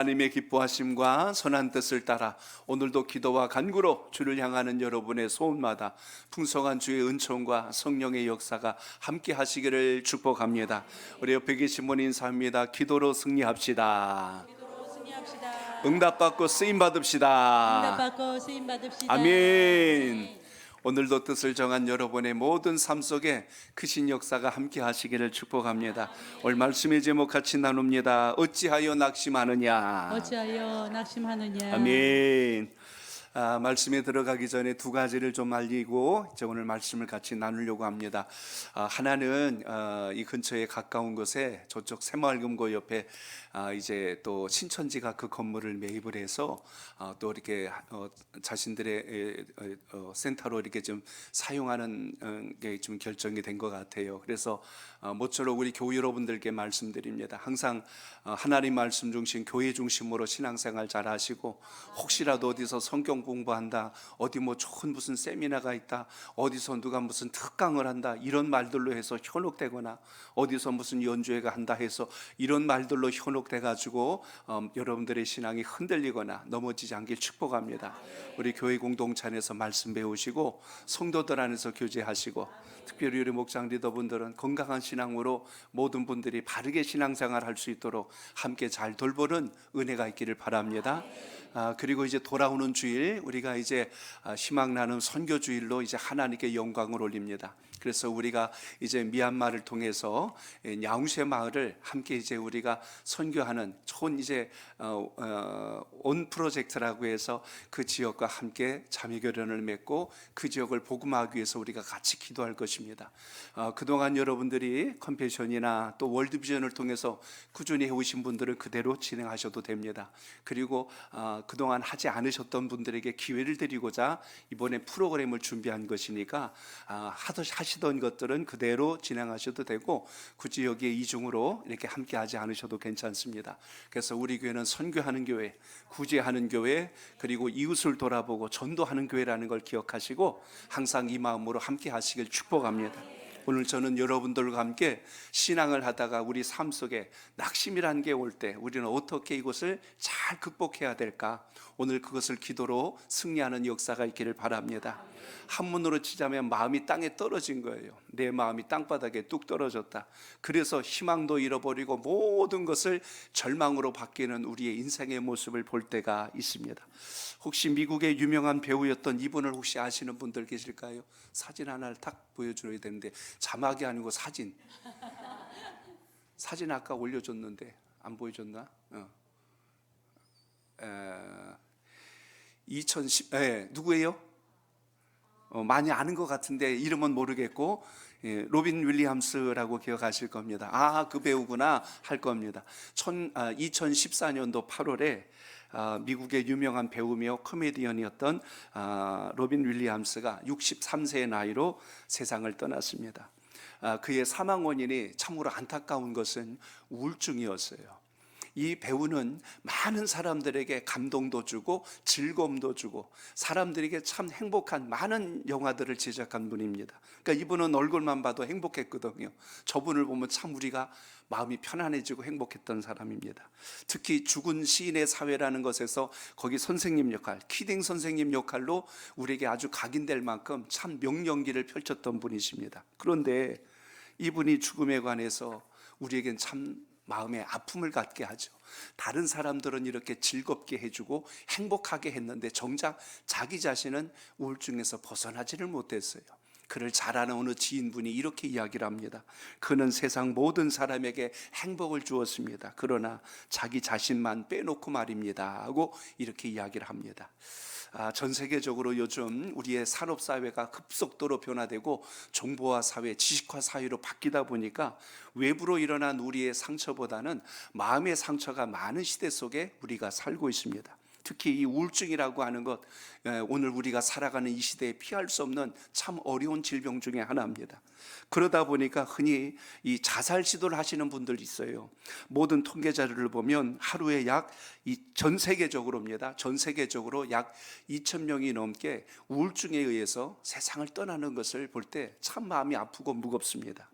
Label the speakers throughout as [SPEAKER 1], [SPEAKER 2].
[SPEAKER 1] 하나님의 기뻐하심과 선한 뜻을 따라 오늘도 기도와 간구로 주를 향하는 여러분의 소원마다 풍성한 주의 은총과 성령의 역사가 함께 하시기를 축복합니다. 우리 옆에 계신 분 인사합니다. 기도로 승리합시다. 응답받고 쓰임 받읍시다. 아멘. 오늘도 뜻을 정한 여러분의 모든 삶 속에 크신 역사가 함께 하시기를 축복합니다. 오늘 말씀의 제목 같이 나눕니다. 어찌하여 낙심하느냐. 아멘. 말씀에 들어가기 전에 두 가지를 좀 알리고 이제 오늘 말씀을 같이 나누려고 합니다. 하나는 이 근처에 가까운 곳에 저쪽 새마을금고 옆에 이제 또 신천지가 그 건물을 매입을 해서 또 이렇게 자신들의 센터로 이렇게 좀 사용하는 게 좀 결정이 된 것 같아요. 그래서 모쪼록 우리 교회 여러분들께 말씀드립니다. 항상 하나님 말씀 중심, 교회 중심으로 신앙생활 잘 하시고, 혹시라도 어디서 성경 공부한다, 어디 뭐 좋은 무슨 세미나가 있다, 어디서 누가 무슨 특강을 한다, 이런 말들로 해서 현혹되거나, 어디서 무슨 연주회가 한다 해서 이런 말들로 현혹돼 가지고 여러분들의 신앙이 흔들리거나 넘어지지 않길 축복합니다. 우리 교회 공동체 안에서 말씀 배우시고 성도들 안에서 교제하시고, 특별히 우리 목장 리더분들은 건강한 신앙으로 모든 분들이 바르게 신앙생활 할 수 있도록 함께 잘 돌보는 은혜가 있기를 바랍니다. 그리고 이제 돌아오는 주일, 우리가 이제 희망 나눔 선교 주일로 이제 하나님께 영광을 올립니다. 그래서 우리가 이제 미얀마를 통해서 야웅세 마을을 함께 이제 우리가 선교하는 좋은 이제 온 프로젝트라고 해서 그 지역과 함께 자매결연을 맺고 그 지역을 복음화하기 위해서 우리가 같이 기도할 것입니다. 그동안 여러분들이 컴패션이나 또 월드비전을 통해서 꾸준히 해오신 분들은 그대로 진행하셔도 됩니다. 그리고 그동안 하지 않으셨던 분들에게 기회를 드리고자 이번에 프로그램을 준비한 것이니까 하시던 것들은 그대로 진행하셔도 되고, 굳이 여기에 이중으로 이렇게 함께 하지 않으셔도 괜찮습니다. 그래서 우리 교회는 선교하는 교회, 구제하는 교회, 그리고 이웃을 돌아보고 전도하는 교회라는 걸 기억하시고 항상 이 마음으로 함께 하시길 축복합니다. 오늘 저는 여러분들과 함께 신앙을 하다가 우리 삶 속에 낙심이라는 게 올 때 우리는 어떻게 이것을 잘 극복해야 될까, 오늘 그것을 기도로 승리하는 역사가 있기를 바랍니다. 한문으로 치자면 마음이 땅에 떨어진 거예요. 내 마음이 땅바닥에 뚝 떨어졌다. 그래서 희망도 잃어버리고 모든 것을 절망으로 바뀌는 우리의 인생의 모습을 볼 때가 있습니다. 혹시 미국의 유명한 배우였던 이분을 혹시 아시는 분들 계실까요? 사진 하나를 딱 보여줘야 되는데 자막이 아니고 사진 아까 올려줬는데 안 보여줬나? 2010 누구예요? 많이 아는 것 같은데 이름은 모르겠고, 로빈 윌리엄스라고 기억하실 겁니다. 그 배우구나 할 겁니다. 2014년도 8월에 미국의 유명한 배우며 코미디언이었던 로빈 윌리엄스가 63세의 나이로 세상을 떠났습니다. 그의 사망 원인이 참으로 안타까운 것은 우울증이었어요. 이 배우는 많은 사람들에게 감동도 주고 즐거움도 주고 사람들에게 참 행복한 많은 영화들을 제작한 분입니다. 그러니까 이분은 얼굴만 봐도 행복했거든요. 저분을 보면 참 우리가 마음이 편안해지고 행복했던 사람입니다. 특히 죽은 시인의 사회라는 것에서 거기 선생님 역할, 키딩 선생님 역할로 우리에게 아주 각인될 만큼 참 명연기를 펼쳤던 분이십니다. 그런데 이분이 죽음에 관해서 우리에겐 참 마음에 아픔을 갖게 하죠. 다른 사람들은 이렇게 즐겁게 해주고 행복하게 했는데 정작 자기 자신은 우울증에서 벗어나지를 못했어요. 그를 잘 아는 어느 지인분이 이렇게 이야기를 합니다. 그는 세상 모든 사람에게 행복을 주었습니다. 그러나 자기 자신만 빼놓고 말입니다 하고 이렇게 이야기를 합니다. 전 세계적으로 요즘 우리의 산업사회가 급속도로 변화되고 정보화 사회, 지식화 사회로 바뀌다 보니까 외부로 일어난 우리의 상처보다는 마음의 상처가 많은 시대 속에 우리가 살고 있습니다. 특히 이 우울증이라고 하는 것, 오늘 우리가 살아가는 이 시대에 피할 수 없는 참 어려운 질병 중에 하나입니다. 그러다 보니까 흔히 이 자살 시도를 하시는 분들이 있어요. 모든 통계 자료를 보면 하루에 전 세계적으로입니다. 전 세계적으로 약 2,000명이 넘게 우울증에 의해서 세상을 떠나는 것을 볼 때 참 마음이 아프고 무겁습니다.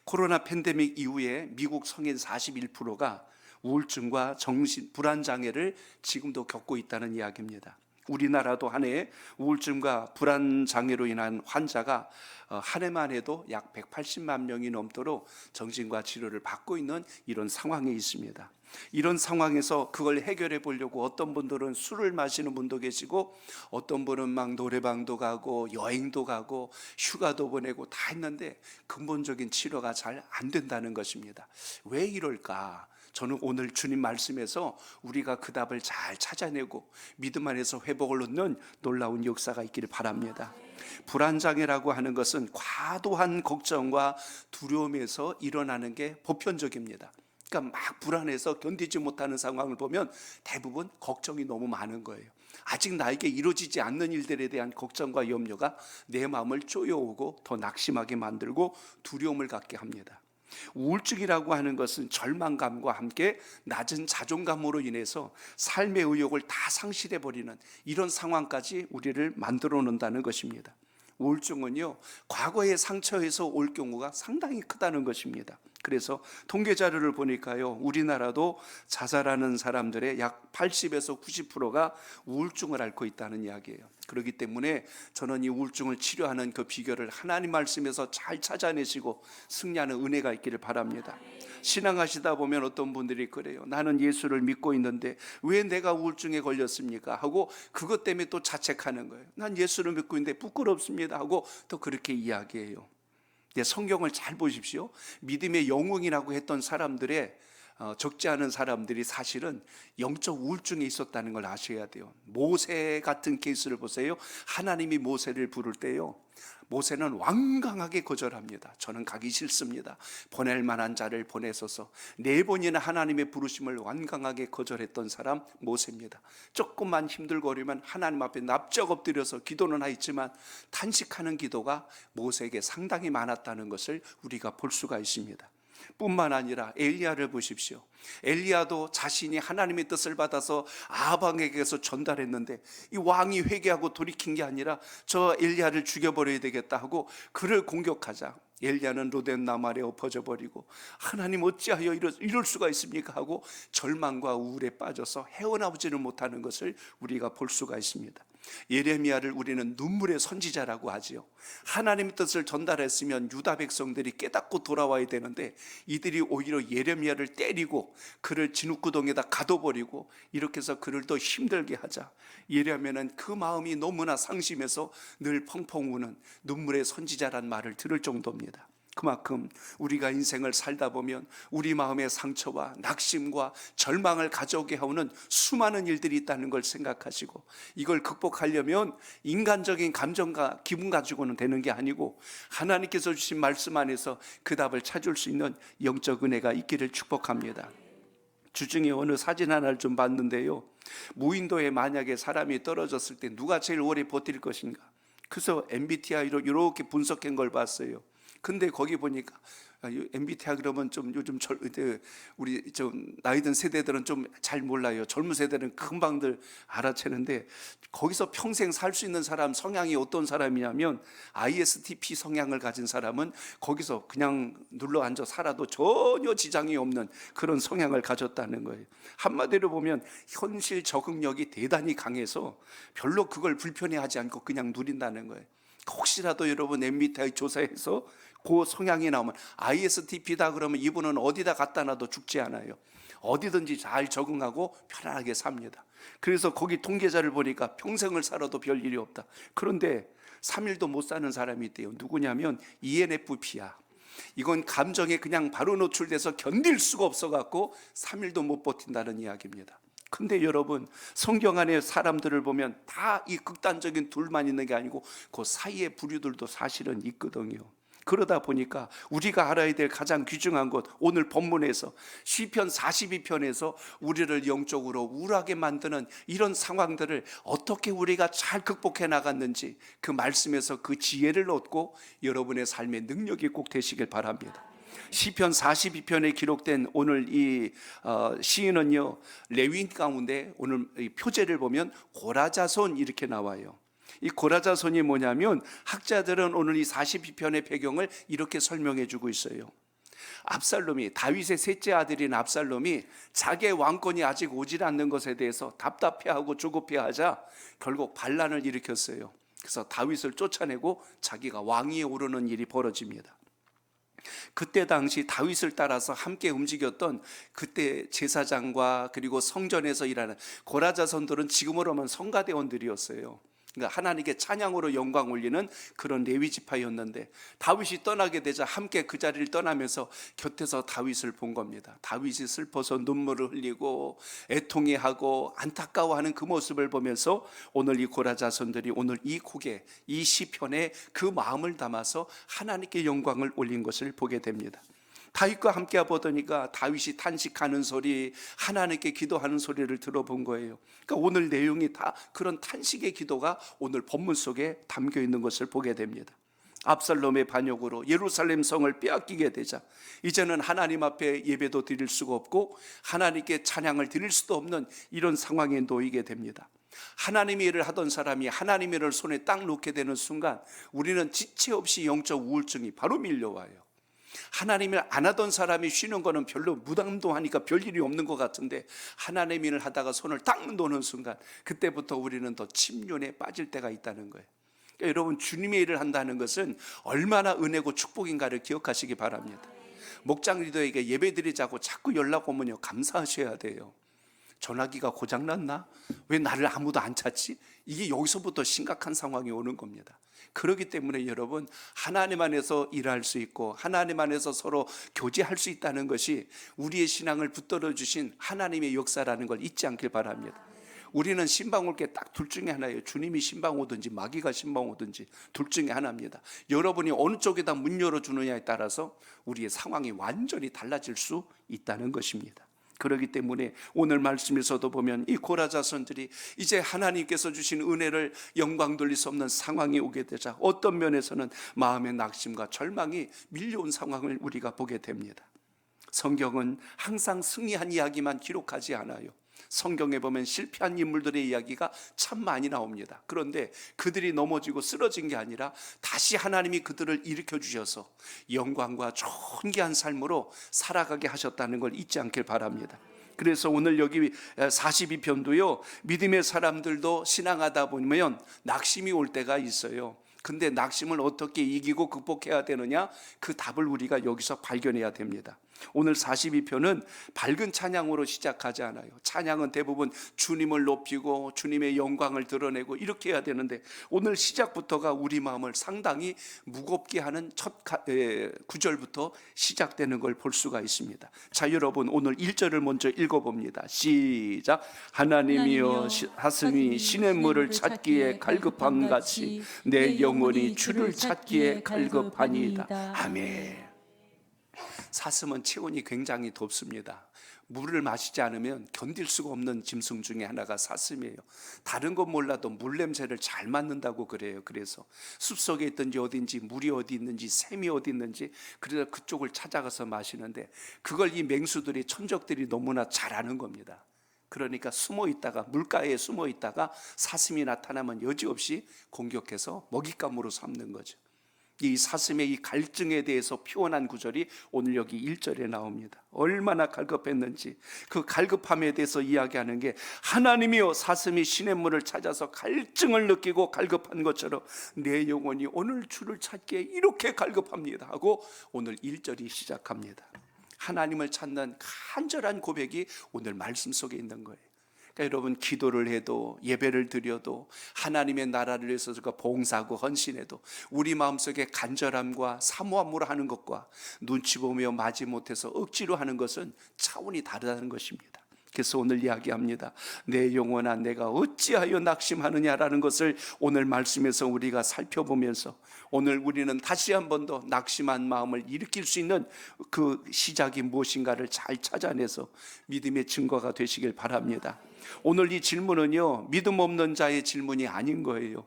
[SPEAKER 1] 코로나 팬데믹 이후에 미국 성인 41%가 우울증과 정신 불안 장애를 지금도 겪고 있다는 이야기입니다. 우리나라도 한 해에 우울증과 불안 장애로 인한 환자가 한 해만 해도 약 180만 명이 넘도록 정신과 치료를 받고 있는 이런 상황에 있습니다. 이런 상황에서 그걸 해결해 보려고 어떤 분들은 술을 마시는 분도 계시고, 어떤 분은 막 노래방도 가고 여행도 가고 휴가도 보내고 다 했는데 근본적인 치료가 잘 안 된다는 것입니다. 왜 이럴까? 저는 오늘 주님 말씀에서 우리가 그 답을 잘 찾아내고 믿음 안에서 회복을 얻는 놀라운 역사가 있기를 바랍니다. 불안장애라고 하는 것은 과도한 걱정과 두려움에서 일어나는 게 보편적입니다. 그러니까 막 불안해서 견디지 못하는 상황을 보면 대부분 걱정이 너무 많은 거예요. 아직 나에게 이루어지지 않는 일들에 대한 걱정과 염려가 내 마음을 쪼여오고 더 낙심하게 만들고 두려움을 갖게 합니다. 우울증이라고 하는 것은 절망감과 함께 낮은 자존감으로 인해서 삶의 의욕을 다 상실해버리는 이런 상황까지 우리를 만들어 놓는다는 것입니다. 우울증은요, 과거의 상처에서 올 경우가 상당히 크다는 것입니다. 그래서 통계 자료를 보니까요, 우리나라도 자살하는 사람들의 약 80에서 90%가 우울증을 앓고 있다는 이야기예요. 그렇기 때문에 저는 이 우울증을 치료하는 그 비결을 하나님 말씀에서 잘 찾아내시고 승리하는 은혜가 있기를 바랍니다. 신앙하시다 보면 어떤 분들이 그래요. 나는 예수를 믿고 있는데 왜 내가 우울증에 걸렸습니까? 하고 그것 때문에 또 자책하는 거예요. 난 예수를 믿고 있는데 부끄럽습니다 하고 또 그렇게 이야기해요. 성경을 잘 보십시오. 믿음의 영웅이라고 했던 사람들의 적지 않은 사람들이 사실은 영적 우울증에 있었다는 걸 아셔야 돼요. 모세 같은 케이스를 보세요. 하나님이 모세를 부를 때요, 모세는 완강하게 거절합니다. 저는 가기 싫습니다. 보낼 만한 자를 보내소서. 4번이나 하나님의 부르심을 완강하게 거절했던 사람 모세입니다. 조금만 힘들거리면 하나님 앞에 납작 엎드려서 기도는 하였지만 탄식하는 기도가 모세에게 상당히 많았다는 것을 우리가 볼 수가 있습니다. 뿐만 아니라 엘리야를 보십시오. 엘리야도 자신이 하나님의 뜻을 받아서 아합왕에게서 전달했는데 이 왕이 회개하고 돌이킨 게 아니라 저 엘리야를 죽여버려야 되겠다 하고 그를 공격하자 엘리야는 로덴 나무 아래 엎어져 버리고 하나님 어찌하여 이럴 수가 있습니까 하고 절망과 우울에 빠져서 헤어나오지를 못하는 것을 우리가 볼 수가 있습니다. 예레미야를 우리는 눈물의 선지자라고 하지요. 하나님의 뜻을 전달했으면 유다 백성들이 깨닫고 돌아와야 되는데 이들이 오히려 예레미야를 때리고 그를 진흙구덩이에다 가둬버리고 이렇게 해서 그를 더 힘들게 하자. 예레미야는 그 마음이 너무나 상심해서 늘 펑펑 우는 눈물의 선지자란 말을 들을 정도입니다. 그만큼 우리가 인생을 살다 보면 우리 마음의 상처와 낙심과 절망을 가져오게 하는 수많은 일들이 있다는 걸 생각하시고, 이걸 극복하려면 인간적인 감정과 기분 가지고는 되는 게 아니고 하나님께서 주신 말씀 안에서 그 답을 찾을 수 있는 영적 은혜가 있기를 축복합니다. 주중에 어느 사진 하나를 좀 봤는데요, 무인도에 만약에 사람이 떨어졌을 때 누가 제일 오래 버틸 것인가, 그래서 MBTI로 이렇게 분석한 걸 봤어요. 근데 거기 보니까 MBTI 그러면 좀 요즘 우리 좀 나이 든 세대들은 좀 잘 몰라요. 젊은 세대는 금방들 알아채는데 거기서 평생 살 수 있는 사람 성향이 어떤 사람이냐면 ISTP 성향을 가진 사람은 거기서 그냥 눌러 앉아 살아도 전혀 지장이 없는 그런 성향을 가졌다는 거예요. 한마디로 보면 현실 적응력이 대단히 강해서 별로 그걸 불편해하지 않고 그냥 누린다는 거예요. 혹시라도 여러분 MBTI 조사해서 그 성향이 나오면 ISTP다 그러면 이분은 어디다 갖다 놔도 죽지 않아요. 어디든지 잘 적응하고 편안하게 삽니다. 그래서 거기 통계자를 보니까 평생을 살아도 별 일이 없다. 그런데 3일도 못 사는 사람이 있대요. 누구냐면 ENFP야. 이건 감정에 그냥 바로 노출돼서 견딜 수가 없어갖고 3일도 못 버틴다는 이야기입니다. 근데 여러분, 성경 안에 사람들을 보면 다 이 극단적인 둘만 있는 게 아니고 그 사이의 부류들도 사실은 있거든요. 그러다 보니까 우리가 알아야 될 가장 귀중한 것, 오늘 본문에서 시편 42편에서 우리를 영적으로 우울하게 만드는 이런 상황들을 어떻게 우리가 잘 극복해 나갔는지 그 말씀에서 그 지혜를 얻고 여러분의 삶의 능력이 꼭 되시길 바랍니다. 시편 42편에 기록된 오늘 이 시인은요, 레위인 가운데 오늘 이 표제를 보면 고라자손 이렇게 나와요. 이 고라자손이 뭐냐면 학자들은 오늘 이 42편의 배경을 이렇게 설명해 주고 있어요. 압살롬이, 다윗의 셋째 아들인 압살롬이 자기의 왕권이 아직 오질 않는 것에 대해서 답답해하고 조급해하자 결국 반란을 일으켰어요. 그래서 다윗을 쫓아내고 자기가 왕위에 오르는 일이 벌어집니다. 그때 당시 다윗을 따라서 함께 움직였던 그때 제사장과 그리고 성전에서 일하는 고라자손들은 지금으로 하면 성가대원들이었어요. 그러니까 하나님께 찬양으로 영광 올리는 그런 레위 지파였는데, 다윗이 떠나게 되자 함께 그 자리를 떠나면서 곁에서 다윗을 본 겁니다. 다윗이 슬퍼서 눈물을 흘리고 애통해하고 안타까워하는 그 모습을 보면서 오늘 이 고라 자손들이 오늘 이 곡에, 이 시편에 그 마음을 담아서 하나님께 영광을 올린 것을 보게 됩니다. 다윗과 함께 보더니까 다윗이 탄식하는 소리, 하나님께 기도하는 소리를 들어본 거예요. 그러니까 오늘 내용이 다 그런 탄식의 기도가 오늘 본문 속에 담겨 있는 것을 보게 됩니다. 압살롬의 반역으로 예루살렘 성을 빼앗기게 되자 이제는 하나님 앞에 예배도 드릴 수가 없고 하나님께 찬양을 드릴 수도 없는 이런 상황에 놓이게 됩니다. 하나님의 일을 하던 사람이 하나님의 일을 손에 딱 놓게 되는 순간 우리는 지체 없이 영적 우울증이 바로 밀려와요. 하나님을 안 하던 사람이 쉬는 거는 별로 무당도하니까 별일이 없는 것 같은데, 하나님 일을 하다가 손을 딱 놓는 순간 그때부터 우리는 더 침륜에 빠질 때가 있다는 거예요. 그러니까 여러분, 주님의 일을 한다는 것은 얼마나 은혜고 축복인가를 기억하시기 바랍니다. 목장 리더에게 예배드리자고 자꾸 연락 오면요, 감사하셔야 돼요. 전화기가 고장났나? 왜 나를 아무도 안 찾지? 이게 여기서부터 심각한 상황이 오는 겁니다. 그렇기 때문에 여러분, 하나님 안에서 일할 수 있고 하나님 안에서 서로 교제할 수 있다는 것이 우리의 신앙을 붙들어 주신 하나님의 역사라는 걸 잊지 않길 바랍니다. 우리는 신방 올 게 딱 둘 중에 하나예요. 주님이 신방 오든지 마귀가 신방 오든지 둘 중에 하나입니다. 여러분이 어느 쪽에다 문 열어주느냐에 따라서 우리의 상황이 완전히 달라질 수 있다는 것입니다. 그렇기 때문에 오늘 말씀에서도 보면 이 고라 자손들이 이제 하나님께서 주신 은혜를 영광 돌릴 수 없는 상황이 오게 되자 어떤 면에서는 마음의 낙심과 절망이 밀려온 상황을 우리가 보게 됩니다. 성경은 항상 승리한 이야기만 기록하지 않아요. 성경에 보면 실패한 인물들의 이야기가 참 많이 나옵니다. 그런데 그들이 넘어지고 쓰러진 게 아니라 다시 하나님이 그들을 일으켜 주셔서 영광과 존귀한 삶으로 살아가게 하셨다는 걸 잊지 않길 바랍니다. 그래서 오늘 여기 42편도요, 믿음의 사람들도 신앙하다 보면 낙심이 올 때가 있어요. 근데 낙심을 어떻게 이기고 극복해야 되느냐? 그 답을 우리가 여기서 발견해야 됩니다. 오늘 42편은 밝은 찬양으로 시작하지 않아요. 찬양은 대부분 주님을 높이고 주님의 영광을 드러내고 이렇게 해야 되는데, 오늘 시작부터가 우리 마음을 상당히 무겁게 하는 첫 구절부터 시작되는 걸 볼 수가 있습니다. 자, 여러분, 오늘 1절을 먼저 읽어봅니다. 시작. 하나님이여 사슴이 시냇물을 찾기에 갈급함 같이 내 영혼이 주를 찾기에 갈급하니이다. 아멘. 사슴은 체온이 굉장히 덥습니다. 물을 마시지 않으면 견딜 수가 없는 짐승 중에 하나가 사슴이에요. 다른 건 몰라도 물 냄새를 잘 맡는다고 그래요. 그래서 숲속에 있든지 어딘지, 물이 어디 있는지, 샘이 어디 있는지, 그래서 그쪽을 찾아가서 마시는데, 그걸 이 맹수들이, 천적들이 너무나 잘 아는 겁니다. 그러니까 숨어 있다가, 물가에 숨어 있다가 사슴이 나타나면 여지없이 공격해서 먹잇감으로 삼는 거죠. 이 사슴의 이 갈증에 대해서 표현한 구절이 오늘 여기 1절에 나옵니다. 얼마나 갈급했는지 그 갈급함에 대해서 이야기하는 게, 하나님이여 사슴이 시냇물을 찾아서 갈증을 느끼고 갈급한 것처럼 내 영혼이 오늘 주를 찾기에 이렇게 갈급합니다 하고 오늘 1절이 시작합니다. 하나님을 찾는 간절한 고백이 오늘 말씀 속에 있는 거예요. 그러니까 여러분, 기도를 해도 예배를 드려도 하나님의 나라를 위해서 봉사하고 헌신해도 우리 마음속에 간절함과 사모함으로 하는 것과 눈치 보며 마지 못해서 억지로 하는 것은 차원이 다르다는 것입니다. 그래서 오늘 이야기합니다. 내 영혼아 내가 어찌하여 낙심하느냐라는 것을 오늘 말씀에서 우리가 살펴보면서, 오늘 우리는 다시 한 번 더 낙심한 마음을 일으킬 수 있는 그 시작이 무엇인가를 잘 찾아내서 믿음의 증거가 되시길 바랍니다. 오늘 이 질문은요, 믿음 없는 자의 질문이 아닌 거예요.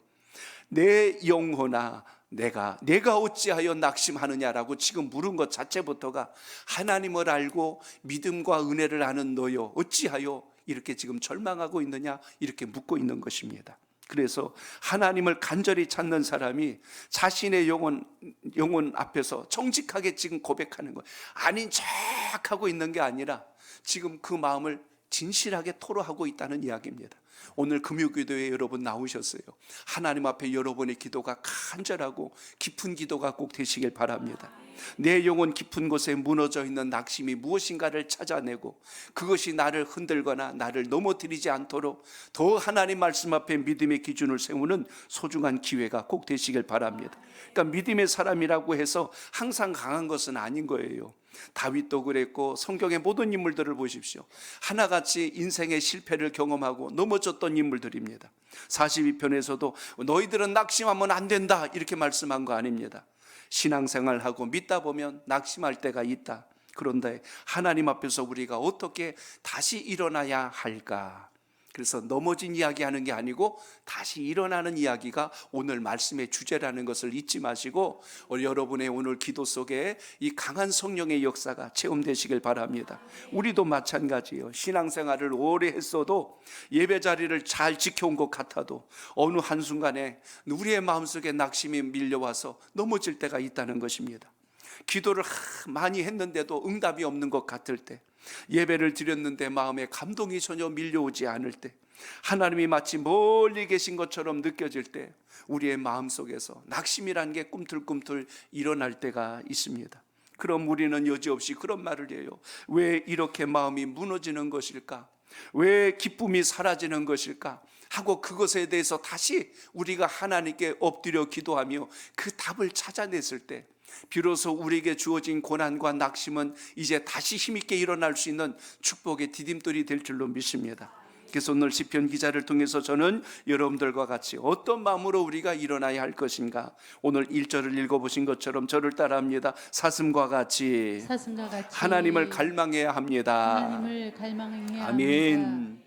[SPEAKER 1] 내 영혼아 내가 어찌하여 낙심하느냐라고 지금 물은 것 자체부터가 하나님을 알고 믿음과 은혜를 아는 너요 어찌하여 이렇게 지금 절망하고 있느냐, 이렇게 묻고 있는 것입니다. 그래서 하나님을 간절히 찾는 사람이 자신의 영혼 앞에서 정직하게 지금 고백하는 거예요. 아닌 척하고 있는 게 아니라 지금 그 마음을 진실하게 토로하고 있다는 이야기입니다. 오늘 금요기도에 여러분 나오셨어요. 하나님 앞에 여러분의 기도가 간절하고 깊은 기도가 꼭 되시길 바랍니다. 내 영혼 깊은 곳에 무너져 있는 낙심이 무엇인가를 찾아내고 그것이 나를 흔들거나 나를 넘어뜨리지 않도록 더 하나님 말씀 앞에 믿음의 기준을 세우는 소중한 기회가 꼭 되시길 바랍니다. 그러니까 믿음의 사람이라고 해서 항상 강한 것은 아닌 거예요. 다윗도 그랬고 성경의 모든 인물들을 보십시오. 하나같이 인생의 실패를 경험하고 넘어졌던 인물들입니다. 42편에서도 너희들은 낙심하면 안 된다 이렇게 말씀한 거 아닙니다. 신앙생활하고 믿다 보면 낙심할 때가 있다. 그런데 하나님 앞에서 우리가 어떻게 다시 일어나야 할까? 그래서 넘어진 이야기하는 게 아니고 다시 일어나는 이야기가 오늘 말씀의 주제라는 것을 잊지 마시고 여러분의 오늘 기도 속에 이 강한 성령의 역사가 체험되시길 바랍니다. 우리도 마찬가지예요. 신앙생활을 오래 했어도 예배 자리를 잘 지켜온 것 같아도 어느 한순간에 우리의 마음속에 낙심이 밀려와서 넘어질 때가 있다는 것입니다. 기도를 많이 했는데도 응답이 없는 것 같을 때, 예배를 드렸는데 마음에 감동이 전혀 밀려오지 않을 때, 하나님이 마치 멀리 계신 것처럼 느껴질 때 우리의 마음속에서 낙심이라는 게 꿈틀꿈틀 일어날 때가 있습니다. 그럼 우리는 여지없이 그런 말을 해요. 왜 이렇게 마음이 무너지는 것일까? 왜 기쁨이 사라지는 것일까? 하고 그것에 대해서 다시 우리가 하나님께 엎드려 기도하며 그 답을 찾아냈을 때 비로소 우리에게 주어진 고난과 낙심은 이제 다시 힘있게 일어날 수 있는 축복의 디딤돌이 될 줄로 믿습니다. 그래서 오늘 시편 기자를 통해서 저는 여러분들과 같이 어떤 마음으로 우리가 일어나야 할 것인가, 오늘 1절을 읽어보신 것처럼 저를 따라합니다. 사슴과 같이 하나님을 갈망해야 합니다.
[SPEAKER 2] 하나님을 갈망해야
[SPEAKER 1] 아멘.
[SPEAKER 2] 합니다.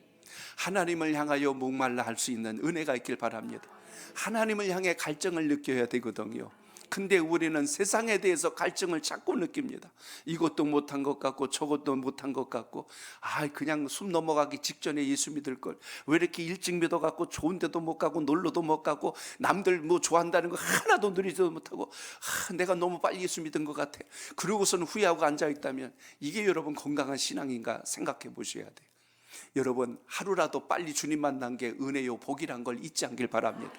[SPEAKER 1] 하나님을 향하여 목말라 할 수 있는 은혜가 있길 바랍니다. 하나님을 향해 갈증을 느껴야 되거든요. 근데 우리는 세상에 대해서 갈증을 자꾸 느낍니다. 이것도 못한 것 같고 저것도 못한 것 같고, 그냥 숨 넘어가기 직전에 예수 믿을 걸, 왜 이렇게 일찍 믿어갖고 좋은 데도 못 가고 놀러도 못 가고 남들 뭐 좋아한다는 거 하나도 누리지도 못하고, 내가 너무 빨리 예수 믿은 것 같아. 그러고서는 후회하고 앉아있다면 이게 여러분 건강한 신앙인가 생각해 보셔야 돼요. 여러분, 하루라도 빨리 주님 만난 게 은혜요 복이란 걸 잊지 않길 바랍니다.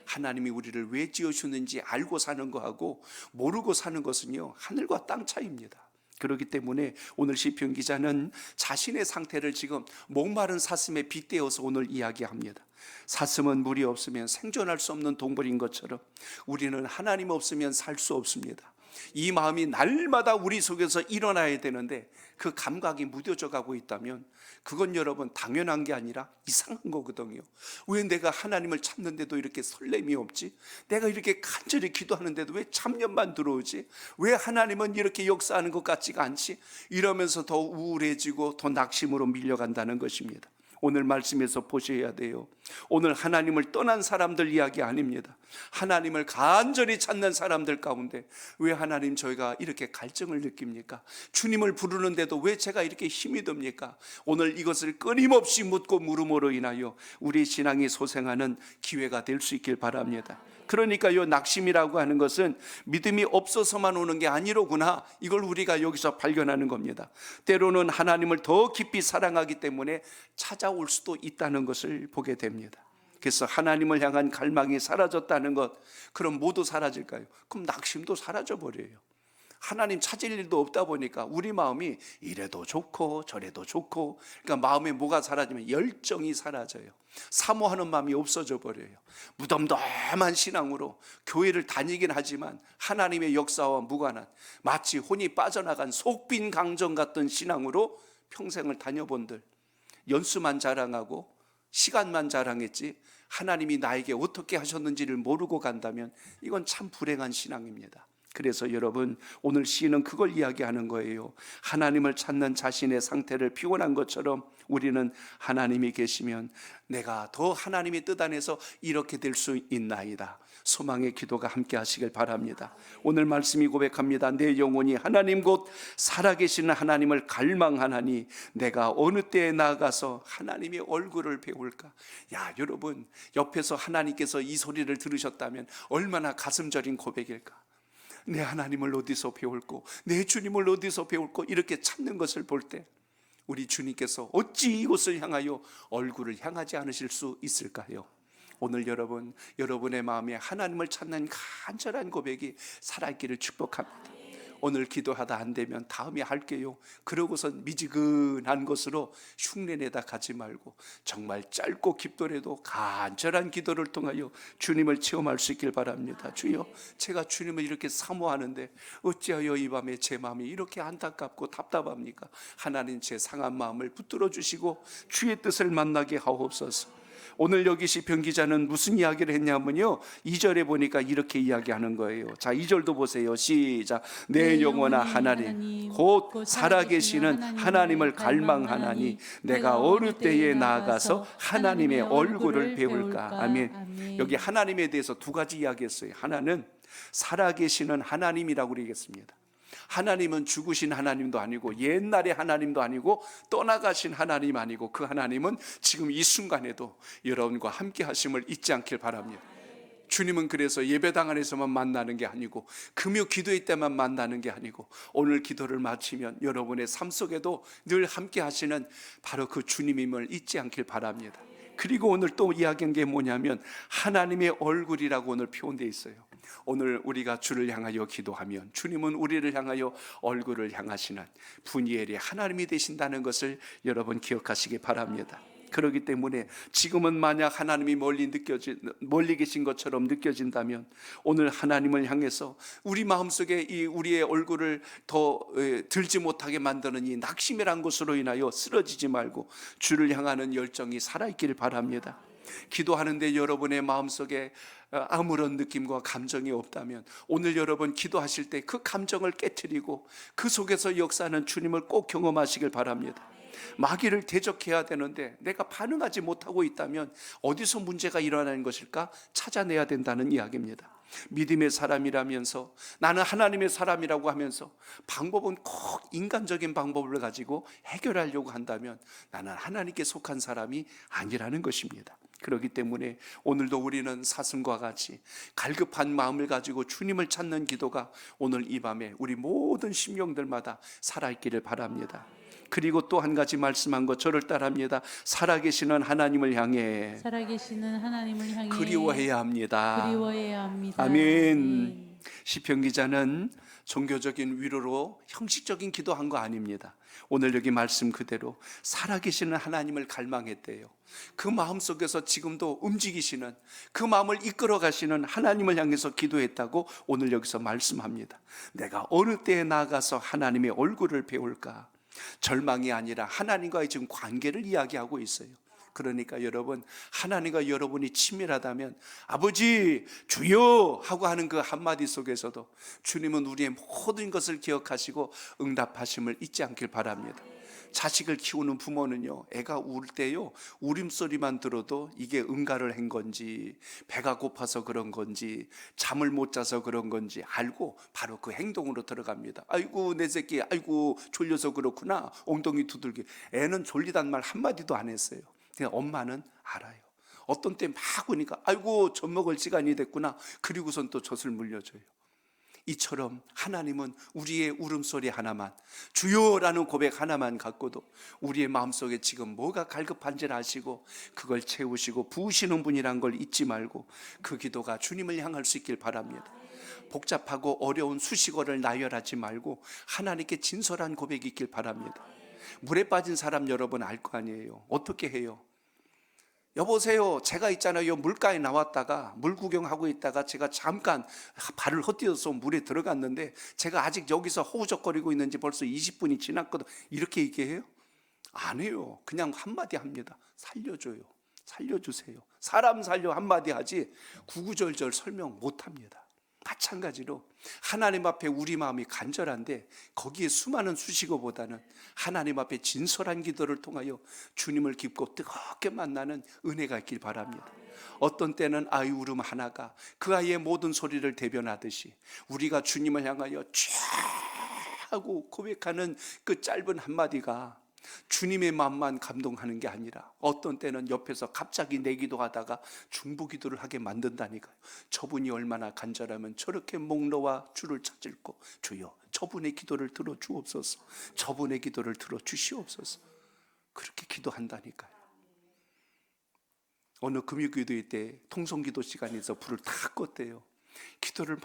[SPEAKER 1] 하나님이 우리를 왜 지으셨는지 알고 사는 거하고 모르고 사는 것은요, 하늘과 땅 차이입니다. 그렇기 때문에 오늘 시편 기자는 자신의 상태를 지금 목마른 사슴에 빗대어서 오늘 이야기합니다. 사슴은 물이 없으면 생존할 수 없는 동물인 것처럼 우리는 하나님 없으면 살 수 없습니다. 이 마음이 날마다 우리 속에서 일어나야 되는데 그 감각이 무뎌져 가고 있다면 그건 여러분 당연한 게 아니라 이상한 거거든요. 왜 내가 하나님을 찾는데도 이렇게 설렘이 없지? 내가 이렇게 간절히 기도하는데도 왜 참념만 들어오지? 왜 하나님은 이렇게 역사하는 것 같지가 않지? 이러면서 더 우울해지고 더 낙심으로 밀려간다는 것입니다. 오늘 말씀에서 보셔야 돼요. 오늘 하나님을 떠난 사람들 이야기 아닙니다. 하나님을 간절히 찾는 사람들 가운데 왜 하나님 저희가 이렇게 갈증을 느낍니까? 주님을 부르는데도 왜 제가 이렇게 힘이 듭니까? 오늘 이것을 끊임없이 묻고 물음으로 인하여 우리 신앙이 소생하는 기회가 될 수 있길 바랍니다. 그러니까 이 낙심이라고 하는 것은 믿음이 없어서만 오는 게 아니로구나, 이걸 우리가 여기서 발견하는 겁니다. 때로는 하나님을 더 깊이 사랑하기 때문에 찾아올 수도 있다는 것을 보게 됩니다. 그래서 하나님을 향한 갈망이 사라졌다는 것, 그럼 모두 사라질까요? 그럼 낙심도 사라져버려요. 하나님 찾을 일도 없다 보니까 우리 마음이 이래도 좋고 저래도 좋고, 그러니까 마음에 뭐가 사라지면 열정이 사라져요. 사모하는 마음이 없어져 버려요. 무덤덤한 신앙으로 교회를 다니긴 하지만 하나님의 역사와 무관한 마치 혼이 빠져나간 속빈 강정 같은 신앙으로 평생을 다녀본들, 연수만 자랑하고 시간만 자랑했지 하나님이 나에게 어떻게 하셨는지를 모르고 간다면 이건 참 불행한 신앙입니다. 그래서 여러분, 오늘 시인은 그걸 이야기하는 거예요. 하나님을 찾는 자신의 상태를 피곤한 것처럼 우리는 하나님이 계시면 내가 더 하나님의 뜻 안에서 이렇게 될 수 있나이다. 소망의 기도가 함께 하시길 바랍니다. 오늘 말씀이 고백합니다. 내 영혼이 하나님 곧 살아계시는 하나님을 갈망하나니 내가 어느 때에 나아가서 하나님의 얼굴을 배울까. 야, 여러분, 옆에서 하나님께서 이 소리를 들으셨다면 얼마나 가슴 저린 고백일까. 내 하나님을 어디서 배울고 내 주님을 어디서 배울고 이렇게 찾는 것을 볼 때 우리 주님께서 어찌 이곳을 향하여 얼굴을 향하지 않으실 수 있을까요? 오늘 여러분, 여러분의 마음에 하나님을 찾는 간절한 고백이 살아있기를 축복합니다. 오늘 기도하다 안 되면 다음에 할게요, 그러고선 미지근한 것으로 흉내내다 가지 말고 정말 짧고 깊더라도 간절한 기도를 통하여 주님을 체험할 수 있길 바랍니다. 주여, 제가 주님을 이렇게 사모하는데 어찌하여 이 밤에 제 마음이 이렇게 안타깝고 답답합니까? 하나님, 제 상한 마음을 붙들어 주시고 주의 뜻을 만나게 하옵소서. 오늘 여기 시편 기자는 무슨 이야기를 했냐면요, 2절에 보니까 이렇게 이야기하는 거예요. 자, 2절도 보세요. 시작. 내 영혼아 하나님 곧 살아계시는 하나님을 갈망하나니 내가 어느 때에 나아가서 하나님의 얼굴을 배울까. 아멘. 여기 하나님에 대해서 두 가지 이야기했어요. 하나는 살아계시는 하나님이라고 그러겠습니다. 하나님은 죽으신 하나님도 아니고 옛날의 하나님도 아니고 떠나가신 하나님 아니고, 그 하나님은 지금 이 순간에도 여러분과 함께 하심을 잊지 않길 바랍니다. 주님은 그래서 예배당 안에서만 만나는 게 아니고 금요 기도회 때만 만나는 게 아니고 오늘 기도를 마치면 여러분의 삶 속에도 늘 함께 하시는 바로 그 주님임을 잊지 않길 바랍니다. 그리고 오늘 또 이야기한 게 뭐냐면 하나님의 얼굴이라고 오늘 표현되어 있어요. 오늘 우리가 주를 향하여 기도하면 주님은 우리를 향하여 얼굴을 향하시는 분이엘이 하나님이 되신다는 것을 여러분 기억하시기 바랍니다. 그렇기 때문에 지금은 만약 하나님이 멀리 계신 것처럼 느껴진다면 오늘 하나님을 향해서 우리 마음속에 이 우리의 얼굴을 더 들지 못하게 만드는 이 낙심이란 것으로 인하여 쓰러지지 말고 주를 향하는 열정이 살아있기를 바랍니다. 기도하는데 여러분의 마음속에 아무런 느낌과 감정이 없다면 오늘 여러분 기도하실 때 그 감정을 깨트리고 그 속에서 역사하는 주님을 꼭 경험하시길 바랍니다. 마귀를 대적해야 되는데 내가 반응하지 못하고 있다면 어디서 문제가 일어나는 것일까 찾아내야 된다는 이야기입니다. 믿음의 사람이라면서 나는 하나님의 사람이라고 하면서 방법은 꼭 인간적인 방법을 가지고 해결하려고 한다면 나는 하나님께 속한 사람이 아니라는 것입니다. 그렇기 때문에 오늘도 우리는 사슴과 같이 갈급한 마음을 가지고 주님을 찾는 기도가 오늘 이 밤에 우리 모든 심령들마다 살아있기를 바랍니다. 그리고 또 한 가지 말씀한 것 저를 따라합니다. 살아계시는 하나님을 향해 그리워해야 합니다. 아멘. 시편 기자는 종교적인 위로로 형식적인 기도한 거 아닙니다. 오늘 여기 말씀 그대로 살아계시는 하나님을 갈망했대요. 그 마음속에서 지금도 움직이시는, 그 마음을 이끌어 가시는 하나님을 향해서 기도했다고 오늘 여기서 말씀합니다. 내가 어느 때에 나아가서 하나님의 얼굴을 배울까. 절망이 아니라 하나님과의 지금 관계를 이야기하고 있어요. 그러니까 여러분, 하나님과 여러분이 친밀하다면 아버지 주여 하고 하는 그 한마디 속에서도 주님은 우리의 모든 것을 기억하시고 응답하심을 잊지 않길 바랍니다. 자식을 키우는 부모는요, 애가 울 때요 울음소리만 들어도 이게 응가를 한 건지 배가 고파서 그런 건지 잠을 못 자서 그런 건지 알고 바로 그 행동으로 들어갑니다. 아이고 내 새끼, 아이고 졸려서 그렇구나, 엉덩이 두들기. 애는 졸리단 말 한마디도 안 했어요. 그냥 엄마는 알아요. 어떤 때 막 우니까 아이고 젖 먹을 시간이 됐구나, 그리고선 또 젖을 물려줘요. 이처럼 하나님은 우리의 울음소리 하나만, 주여라는 고백 하나만 갖고도 우리의 마음속에 지금 뭐가 갈급한지를 아시고 그걸 채우시고 부으시는 분이란 걸 잊지 말고 그 기도가 주님을 향할 수 있길 바랍니다. 복잡하고 어려운 수식어를 나열하지 말고 하나님께 진솔한 고백이 있길 바랍니다. 물에 빠진 사람 여러분 알 거 아니에요. 어떻게 해요? 여보세요, 제가 있잖아요, 물가에 나왔다가 물 구경하고 있다가 제가 잠깐 발을 헛디뎌서 물에 들어갔는데 제가 아직 여기서 허우적거리고 있는지 벌써 20분이 지났거든. 이렇게 얘기해요? 안 해요. 그냥 한마디 합니다. 살려줘요, 살려주세요. 사람 살려 한마디 하지 구구절절 설명 못합니다. 마찬가지로 하나님 앞에 우리 마음이 간절한데 거기에 수많은 수식어보다는 하나님 앞에 진솔한 기도를 통하여 주님을 깊고 뜨겁게 만나는 은혜가 있길 바랍니다. 어떤 때는 아이 울음 하나가 그 아이의 모든 소리를 대변하듯이 우리가 주님을 향하여 쫙 하고 고백하는 그 짧은 한마디가 주님의 마음만 감동하는 게 아니라 어떤 때는 옆에서 갑자기 내 기도하다가 중보기도를 하게 만든다니까요. 저분이 얼마나 간절하면 저렇게 목 놓아 주를 찾을고, 주여 저분의 기도를 들어주옵소서, 저분의 기도를 들어주시옵소서, 그렇게 기도한다니까요. 어느 금요기도회 때 통성기도 시간에서 불을 다 껐대요. 기도를 막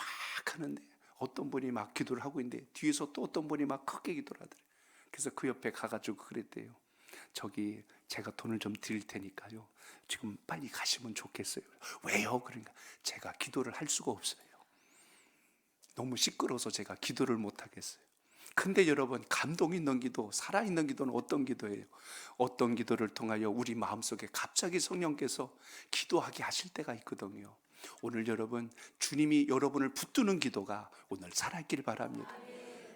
[SPEAKER 1] 하는데 어떤 분이 막 기도를 하고 있는데 뒤에서 또 어떤 분이 막 크게 기도를 하더래요. 그래서 그 옆에 가가지고 그랬대요. 저기 제가 돈을 좀 드릴 테니까요, 지금 빨리 가시면 좋겠어요. 왜요? 그러니까 제가 기도를 할 수가 없어요. 너무 시끄러워서 제가 기도를 못 하겠어요. 근데 여러분, 감동 있는 기도, 살아있는 기도는 어떤 기도예요? 어떤 기도를 통하여 우리 마음속에 갑자기 성령께서 기도하게 하실 때가 있거든요. 오늘 여러분, 주님이 여러분을 붙드는 기도가 오늘 살아있기를 바랍니다.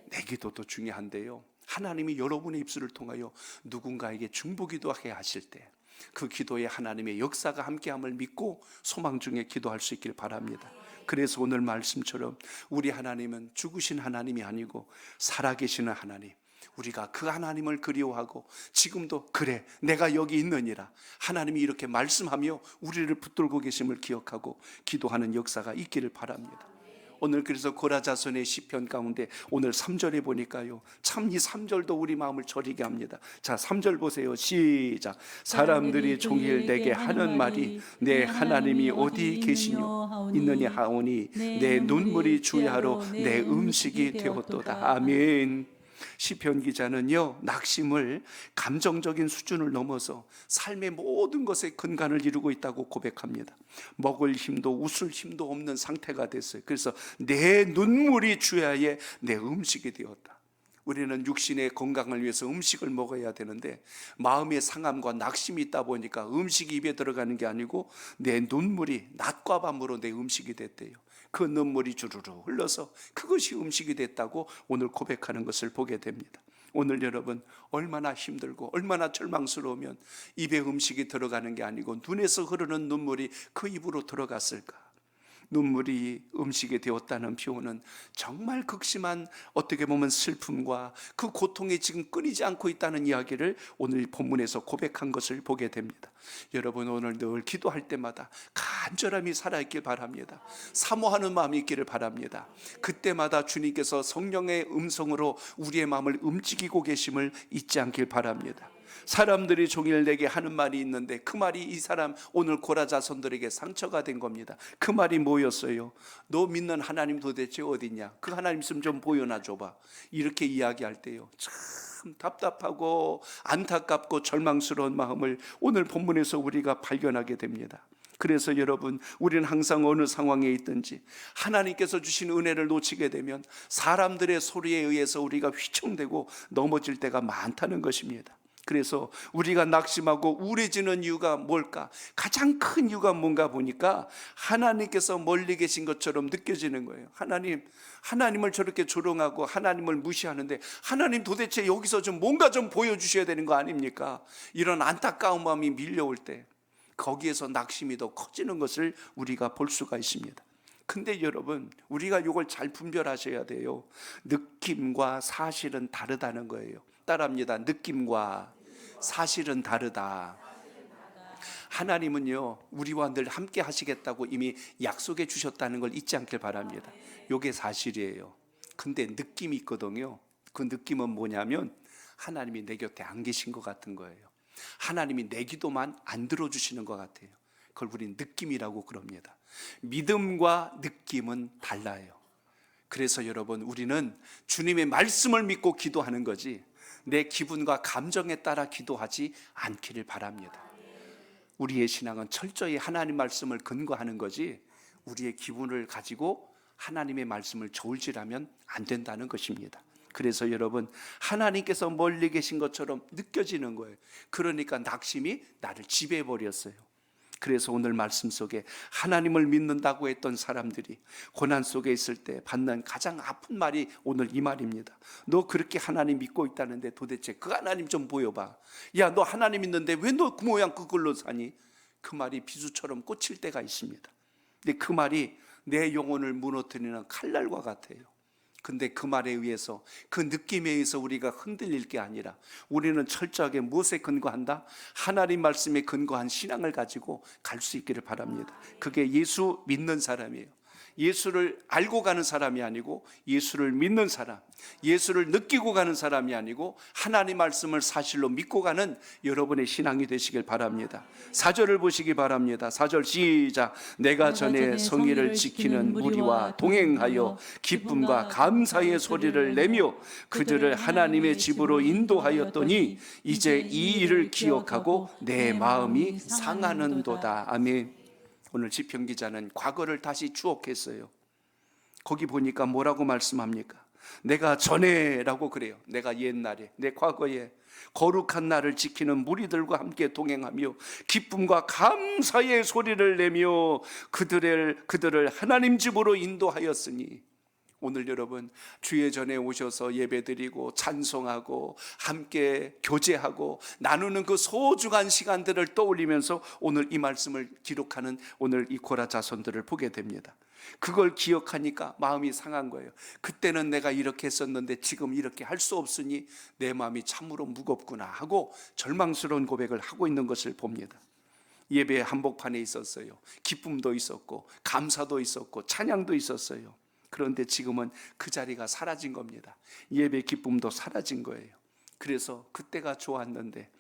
[SPEAKER 1] 내 기도도 중요한데요, 하나님이 여러분의 입술을 통하여 누군가에게 중보기도하게 하실 때 그 기도에 하나님의 역사가 함께함을 믿고 소망 중에 기도할 수 있길 바랍니다. 그래서 오늘 말씀처럼 우리 하나님은 죽으신 하나님이 아니고 살아계시는 하나님, 우리가 그 하나님을 그리워하고 지금도 그래 내가 여기 있느니라 하나님이 이렇게 말씀하며 우리를 붙들고 계심을 기억하고 기도하는 역사가 있기를 바랍니다. 오늘 그래서 고라자손의 시편 가운데 오늘 3절에 보니까요, 참 이 3절도 우리 마음을 저리게 합니다. 자, 3절 보세요. 시작. 사람들이 종일 내게 하는 말이 내 하나님이 어디 있느냐 하오니 내 눈물이 주야로 내 음식이 되었도다. 아멘. 시편 기자는요, 낙심을 감정적인 수준을 넘어서 삶의 모든 것에 근간을 이루고 있다고 고백합니다. 먹을 힘도 웃을 힘도 없는 상태가 됐어요. 그래서 내 눈물이 주야에 내 음식이 되었다. 우리는 육신의 건강을 위해서 음식을 먹어야 되는데 마음의 상함과 낙심이 있다 보니까 음식이 입에 들어가는 게 아니고 내 눈물이 낮과 밤으로 내 음식이 됐대요. 그 눈물이 주르르 흘러서 그것이 음식이 됐다고 오늘 고백하는 것을 보게 됩니다. 오늘 여러분, 얼마나 힘들고 얼마나 절망스러우면 입에 음식이 들어가는 게 아니고 눈에서 흐르는 눈물이 그 입으로 들어갔을까? 눈물이 음식이 되었다는 표현은 정말 극심한 어떻게 보면 슬픔과 그 고통이 지금 끊이지 않고 있다는 이야기를 오늘 본문에서 고백한 것을 보게 됩니다. 여러분, 오늘 늘 기도할 때마다 간절함이 살아있길 바랍니다. 사모하는 마음이 있기를 바랍니다. 그때마다 주님께서 성령의 음성으로 우리의 마음을 움직이고 계심을 잊지 않길 바랍니다. 사람들이 종일 내게 하는 말이 있는데 그 말이 이 사람 오늘 고라자손들에게 상처가 된 겁니다. 그 말이 뭐였어요? 너 믿는 하나님 도대체 어디냐? 그 하나님 있으면 좀 보여놔 줘봐. 이렇게 이야기할 때요, 참 답답하고 안타깝고 절망스러운 마음을 오늘 본문에서 우리가 발견하게 됩니다. 그래서 여러분, 우리는 항상 어느 상황에 있든지 하나님께서 주신 은혜를 놓치게 되면 사람들의 소리에 의해서 우리가 휘청대고 넘어질 때가 많다는 것입니다. 그래서 우리가 낙심하고 우울해지는 이유가 뭘까? 가장 큰 이유가 뭔가 보니까 하나님께서 멀리 계신 것처럼 느껴지는 거예요. 하나님을 저렇게 조롱하고 하나님을 무시하는데 하나님 도대체 여기서 좀 뭔가 좀 보여주셔야 되는 거 아닙니까? 이런 안타까운 마음이 밀려올 때 거기에서 낙심이 더 커지는 것을 우리가 볼 수가 있습니다. 근데 여러분, 우리가 이걸 잘 분별하셔야 돼요. 느낌과 사실은 다르다는 거예요. 따라합니다. 느낌과 사실은 다르다. 하나님은요, 우리와 늘 함께 하시겠다고 이미 약속해 주셨다는 걸 잊지 않길 바랍니다. 이게 사실이에요. 근데 느낌이 있거든요. 그 느낌은 뭐냐면 하나님이 내 곁에 안 계신 것 같은 거예요. 하나님이 내 기도만 안 들어주시는 것 같아요. 그걸 우린 느낌이라고 그럽니다. 믿음과 느낌은 달라요. 그래서 여러분, 우리는 주님의 말씀을 믿고 기도하는 거지 내 기분과 감정에 따라 기도하지 않기를 바랍니다. 우리의 신앙은 철저히 하나님 말씀을 근거하는 거지 우리의 기분을 가지고 하나님의 말씀을 저울질하면 안 된다는 것입니다. 그래서 여러분, 하나님께서 멀리 계신 것처럼 느껴지는 거예요. 그러니까 낙심이 나를 지배해버렸어요. 그래서 오늘 말씀 속에 하나님을 믿는다고 했던 사람들이 고난 속에 있을 때 받는 가장 아픈 말이 오늘 이 말입니다. 너 그렇게 하나님 믿고 있다는데 도대체 그 하나님 좀 보여봐. 야, 너 하나님 믿는데 왜 너 그 모양 그걸로 사니? 그 말이 비수처럼 꽂힐 때가 있습니다. 근데 그 말이 내 영혼을 무너뜨리는 칼날과 같아요. 근데 그 말에 의해서, 그 느낌에 의해서 우리가 흔들릴 게 아니라 우리는 철저하게 무엇에 근거한다? 하나님 말씀에 근거한 신앙을 가지고 갈 수 있기를 바랍니다. 그게 예수 믿는 사람이에요. 예수를 알고 가는 사람이 아니고 예수를 믿는 사람, 예수를 느끼고 가는 사람이 아니고 하나님 말씀을 사실로 믿고 가는 여러분의 신앙이 되시길 바랍니다. 4절을 보시기 바랍니다. 4절 시작. 내가 전에 성의를 지키는 무리와 동행하여 기쁨과 감사의 소리를 내며 그들을 하나님의 집으로 인도하였더니 이제 이 일을 기억하고 내 마음이 상하는도다. 아멘. 오늘 시편기자는 과거를 다시 추억했어요. 거기 보니까 뭐라고 말씀합니까? 내가 전에라고 그래요. 내가 옛날에, 내 과거에 거룩한 날을 지키는 무리들과 함께 동행하며 기쁨과 감사의 소리를 내며 그들을 하나님 집으로 인도하였으니, 오늘 여러분 주의 전에 오셔서 예배드리고 찬송하고 함께 교제하고 나누는 그 소중한 시간들을 떠올리면서 오늘 이 말씀을 기록하는 오늘 이 고라 자손들을 보게 됩니다. 그걸 기억하니까 마음이 상한 거예요. 그때는 내가 이렇게 했었는데 지금 이렇게 할 수 없으니 내 마음이 참으로 무겁구나 하고 절망스러운 고백을 하고 있는 것을 봅니다. 예배 한복판에 있었어요. 기쁨도 있었고 감사도 있었고 찬양도 있었어요. 그런데 지금은 그 자리가 사라진 겁니다. 예배 기쁨도 사라진 거예요. 그래서 그때가 좋았는데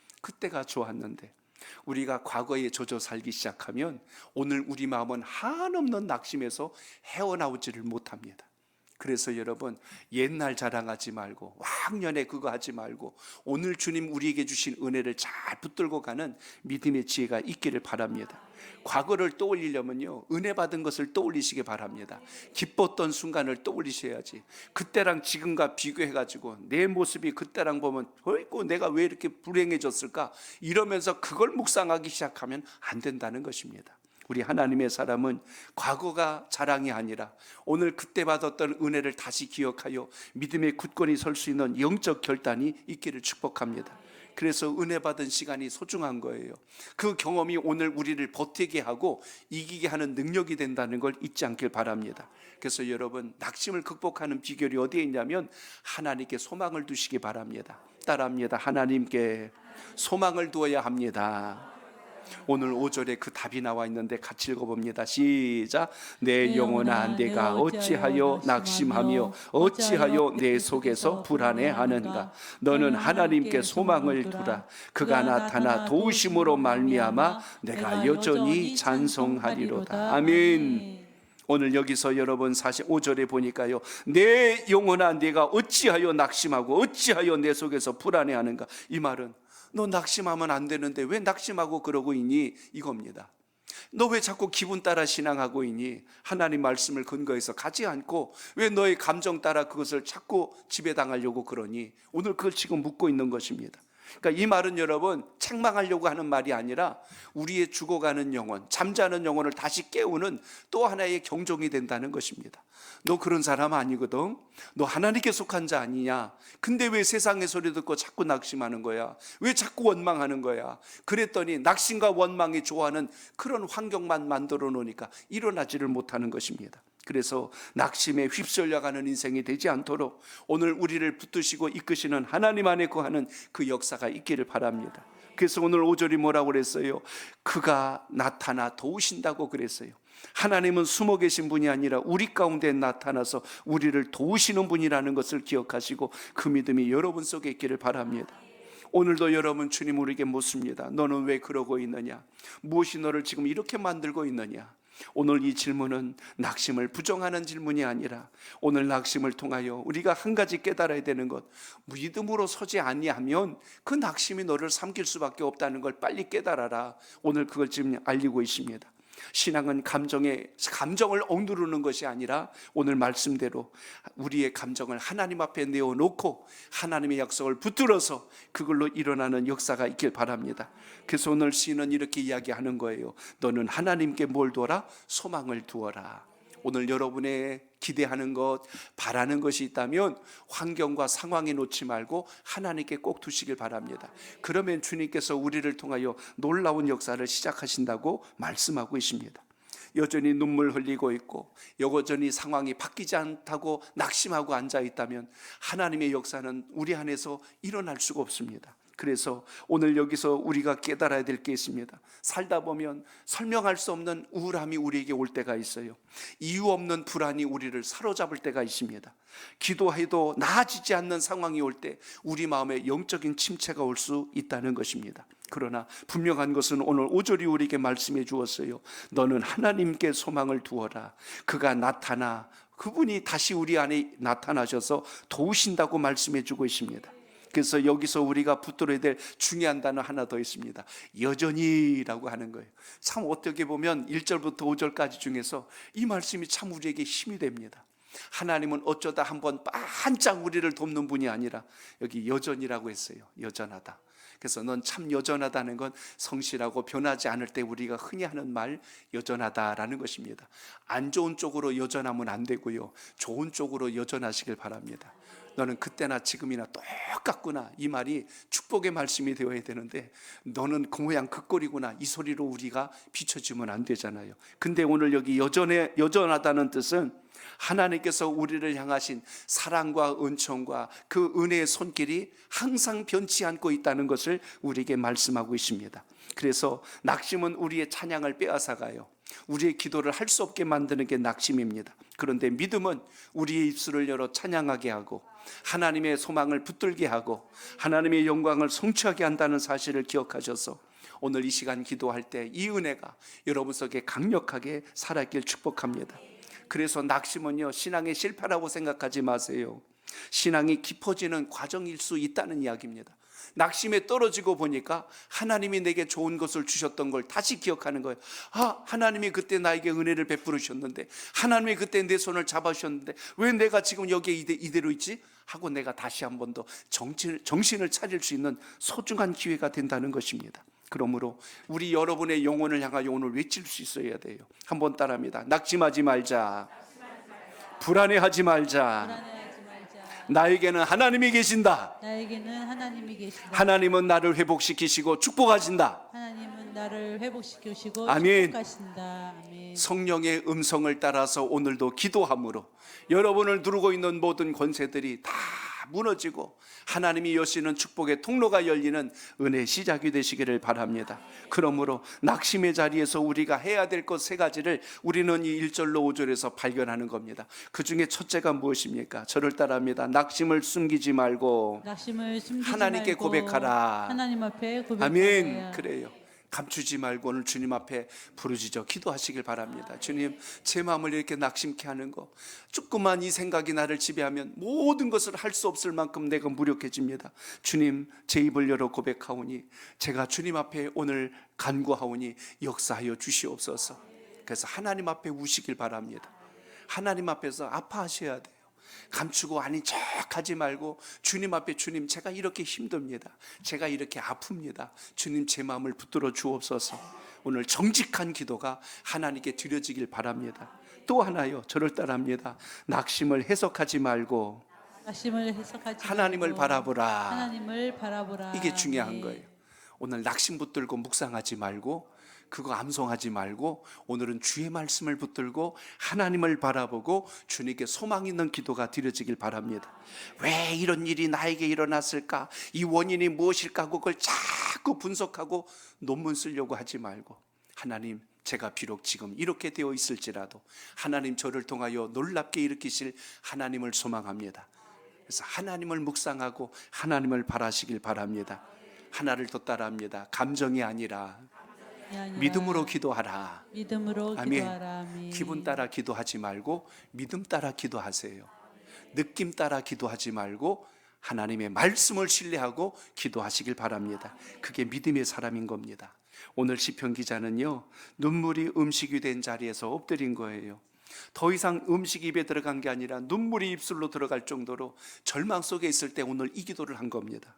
[SPEAKER 1] 우리가 과거에 젖어 살기 시작하면 오늘 우리 마음은 한없는 낙심에서 헤어나오지를 못합니다. 그래서 여러분 옛날 자랑하지 말고 왕년에 그거 하지 말고 오늘 주님 우리에게 주신 은혜를 잘 붙들고 가는 믿음의 지혜가 있기를 바랍니다. 과거를 떠올리려면요 은혜 받은 것을 떠올리시기 바랍니다. 기뻤던 순간을 떠올리셔야지. 그때랑 지금과 비교해가지고 내 모습이 그때랑 보면 어이구 내가 왜 이렇게 불행해졌을까 이러면서 그걸 묵상하기 시작하면 안 된다는 것입니다. 우리 하나님의 사람은 과거가 자랑이 아니라 오늘 그때 받았던 은혜를 다시 기억하여 믿음의 굳건히 설 수 있는 영적 결단이 있기를 축복합니다. 그래서 은혜 받은 시간이 소중한 거예요. 그 경험이 오늘 우리를 버티게 하고 이기게 하는 능력이 된다는 걸 잊지 않길 바랍니다. 그래서 여러분 낙심을 극복하는 비결이 어디에 있냐면 하나님께 소망을 두시기 바랍니다. 따라합니다. 하나님께 소망을 두어야 합니다. 오늘 5절에 그 답이 나와 있는데 같이 읽어봅니다. 시작. 내 영혼아 내가 어찌하여 낙심하며 어찌하여 내 속에서 불안해하는가. 너는 하나님께 소망을 두라. 그가 나타나 도우심으로 말미암아 내가 여전히 찬송하리로다. 아멘. 오늘 여기서 여러분 45절에 보니까요 내 영혼아 내가 어찌하여 낙심하고 어찌하여 내 속에서 불안해하는가. 이 말은 너 낙심하면 안 되는데 왜 낙심하고 그러고 있니? 이겁니다. 너 왜 자꾸 기분 따라 신앙하고 있니? 하나님 말씀을 근거해서 가지 않고 왜 너의 감정 따라 그것을 자꾸 지배당하려고 그러니? 오늘 그걸 지금 묻고 있는 것입니다. 그러니까 이 말은 여러분 책망하려고 하는 말이 아니라 우리의 죽어가는 영혼, 잠자는 영혼을 다시 깨우는 또 하나의 경종이 된다는 것입니다. 너 그런 사람 아니거든. 너 하나님께 속한 자 아니냐. 근데 왜 세상의 소리 듣고 자꾸 낙심하는 거야? 왜 자꾸 원망하는 거야? 그랬더니 낙심과 원망이 좋아하는 그런 환경만 만들어 놓으니까 일어나지를 못하는 것입니다. 그래서 낙심에 휩쓸려가는 인생이 되지 않도록 오늘 우리를 붙드시고 이끄시는 하나님 안에 거하는 그 역사가 있기를 바랍니다. 그래서 오늘 5절이 뭐라고 그랬어요? 그가 나타나 도우신다고 그랬어요. 하나님은 숨어 계신 분이 아니라 우리 가운데 나타나서 우리를 도우시는 분이라는 것을 기억하시고 그 믿음이 여러분 속에 있기를 바랍니다. 오늘도 여러분 주님 우리에게 묻습니다. 너는 왜 그러고 있느냐? 무엇이 너를 지금 이렇게 만들고 있느냐? 오늘 이 질문은 낙심을 부정하는 질문이 아니라 오늘 낙심을 통하여 우리가 한 가지 깨달아야 되는 것, 믿음으로 서지 아니하면 그 낙심이 너를 삼킬 수밖에 없다는 걸 빨리 깨달아라. 오늘 그걸 지금 알리고 있습니다. 신앙은 감정을 억누르는 것이 아니라 오늘 말씀대로 우리의 감정을 하나님 앞에 내어놓고 하나님의 약속을 붙들어서 그걸로 일어나는 역사가 있길 바랍니다. 그래서 오늘 시인은 이렇게 이야기하는 거예요. 너는 하나님께 뭘 두어라? 소망을 두어라. 오늘 여러분의 기대하는 것, 바라는 것이 있다면 환경과 상황에 놓지 말고 하나님께 꼭 두시길 바랍니다. 그러면 주님께서 우리를 통하여 놀라운 역사를 시작하신다고 말씀하고 있습니다. 여전히 눈물 흘리고 있고 여전히 상황이 바뀌지 않다고 낙심하고 앉아 있다면 하나님의 역사는 우리 안에서 일어날 수가 없습니다. 그래서 오늘 여기서 우리가 깨달아야 될 게 있습니다. 살다 보면 설명할 수 없는 우울함이 우리에게 올 때가 있어요. 이유 없는 불안이 우리를 사로잡을 때가 있습니다. 기도해도 나아지지 않는 상황이 올 때 우리 마음에 영적인 침체가 올 수 있다는 것입니다. 그러나 분명한 것은 오늘 5절이 우리에게 말씀해 주었어요. 너는 하나님께 소망을 두어라. 그가 나타나 그분이 다시 우리 안에 나타나셔서 도우신다고 말씀해 주고 있습니다. 그래서 여기서 우리가 붙들어야 될 중요한 단어 하나 더 있습니다. 여전히라고 하는 거예요. 참 어떻게 보면 1절부터 5절까지 중에서 이 말씀이 참 우리에게 힘이 됩니다. 하나님은 어쩌다 한번 반짝 우리를 돕는 분이 아니라 여기 여전이라고 했어요. 여전하다. 그래서 넌 참 여전하다는 건 성실하고 변하지 않을 때 우리가 흔히 하는 말 여전하다라는 것입니다. 안 좋은 쪽으로 여전하면 안 되고요, 좋은 쪽으로 여전하시길 바랍니다. 너는 그때나 지금이나 똑같구나, 이 말이 축복의 말씀이 되어야 되는데 너는 그 모양 그 꼴이구나, 이 소리로 우리가 비춰지면 안 되잖아요. 근데 오늘 여기 여전하다는 뜻은 하나님께서 우리를 향하신 사랑과 은총과 그 은혜의 손길이 항상 변치 않고 있다는 것을 우리에게 말씀하고 있습니다. 그래서 낙심은 우리의 찬양을 빼앗아가요. 우리의 기도를 할 수 없게 만드는 게 낙심입니다. 그런데 믿음은 우리의 입술을 열어 찬양하게 하고 하나님의 소망을 붙들게 하고 하나님의 영광을 성취하게 한다는 사실을 기억하셔서 오늘 이 시간 기도할 때 이 은혜가 여러분 속에 강력하게 살아있길 축복합니다. 그래서 낙심은요, 신앙의 실패라고 생각하지 마세요. 신앙이 깊어지는 과정일 수 있다는 이야기입니다. 낙심에 떨어지고 보니까 하나님이 내게 좋은 것을 주셨던 걸 다시 기억하는 거예요. 하나님이 그때 나에게 은혜를 베풀으셨는데, 하나님이 그때 내 손을 잡아주셨는데 왜 내가 지금 여기에 이대로 있지? 하고 내가 다시 한 번 더 정신을 차릴 수 있는 소중한 기회가 된다는 것입니다. 그러므로 우리 여러분의 영혼을 향하여 오늘 외칠 수 있어야 돼요. 한번 따라합니다. 낙심하지 말자. 불안해하지 말자. 나에게는 하나님이 계신다.
[SPEAKER 2] 나에게는 하나님이 계신다.
[SPEAKER 1] 하나님은 나를 회복시키시고 축복하신다.
[SPEAKER 2] 하나님은 나를 회복시키시고
[SPEAKER 1] 아멘.
[SPEAKER 2] 축복하신다. 아멘.
[SPEAKER 1] 성령의 음성을 따라서 오늘도 기도함으로 여러분을 누르고 있는 모든 권세들이 다 무너지고 하나님이 여시는 축복의 통로가 열리는 은혜의 시작이 되시기를 바랍니다. 그러므로 낙심의 자리에서 우리가 해야 될 것 세 가지를 우리는 이 1절로 5절에서 발견하는 겁니다. 그 중에 첫째가 무엇입니까? 저를 따라합니다. 낙심을 숨기지 말고 하나님께
[SPEAKER 2] 말고
[SPEAKER 1] 고백하라.
[SPEAKER 2] 하나님 앞에 고백하라.
[SPEAKER 1] 아멘. 그래요. 감추지 말고 오늘 주님 앞에 부르짖어 기도하시길 바랍니다. 주님, 제 마음을 이렇게 낙심케 하는 거, 조금만 이 생각이 나를 지배하면 모든 것을 할 수 없을 만큼 내가 무력해집니다. 주님, 제 입을 열어 고백하오니 제가 주님 앞에 오늘 간구하오니 역사하여 주시옵소서. 그래서 하나님 앞에 우시길 바랍니다. 하나님 앞에서 아파하셔야 돼요. 감추고 아닌 척 하지 말고 주님 앞에, 주님, 제가 이렇게 힘듭니다. 제가 이렇게 아픕니다. 주님, 제 마음을 붙들어 주옵소서. 오늘 정직한 기도가 하나님께 드려지길 바랍니다. 또 하나요, 저를 따라합니다. 낙심을 해석하지 말고 하나님을 바라보라.
[SPEAKER 2] 하나님을 바라보라.
[SPEAKER 1] 이게 중요한 거예요. 오늘 낙심 붙들고 묵상하지 말고 그거 암송하지 말고 오늘은 주의 말씀을 붙들고 하나님을 바라보고 주님께 소망 있는 기도가 드려지길 바랍니다. 왜 이런 일이 나에게 일어났을까? 이 원인이 무엇일까? 그걸 자꾸 분석하고 논문 쓰려고 하지 말고 하나님, 제가 비록 지금 이렇게 되어 있을지라도 하나님 저를 통하여 놀랍게 일으키실 하나님을 소망합니다. 그래서 하나님을 묵상하고 하나님을 바라시길 바랍니다. 하나를 더 따라합니다. 감정이 아니라 믿음으로 기도하라.
[SPEAKER 2] 믿음으로
[SPEAKER 1] 아멘.
[SPEAKER 2] 기도하라. 아멘.
[SPEAKER 1] 기분 따라 기도하지 말고 믿음 따라 기도하세요. 느낌 따라 기도하지 말고 하나님의 말씀을 신뢰하고 기도하시길 바랍니다. 그게 믿음의 사람인 겁니다. 오늘 시편 기자는요, 눈물이 음식이 된 자리에서 엎드린 거예요. 더 이상 음식이 입에 들어간 게 아니라 눈물이 입술로 들어갈 정도로 절망 속에 있을 때 오늘 이 기도를 한 겁니다.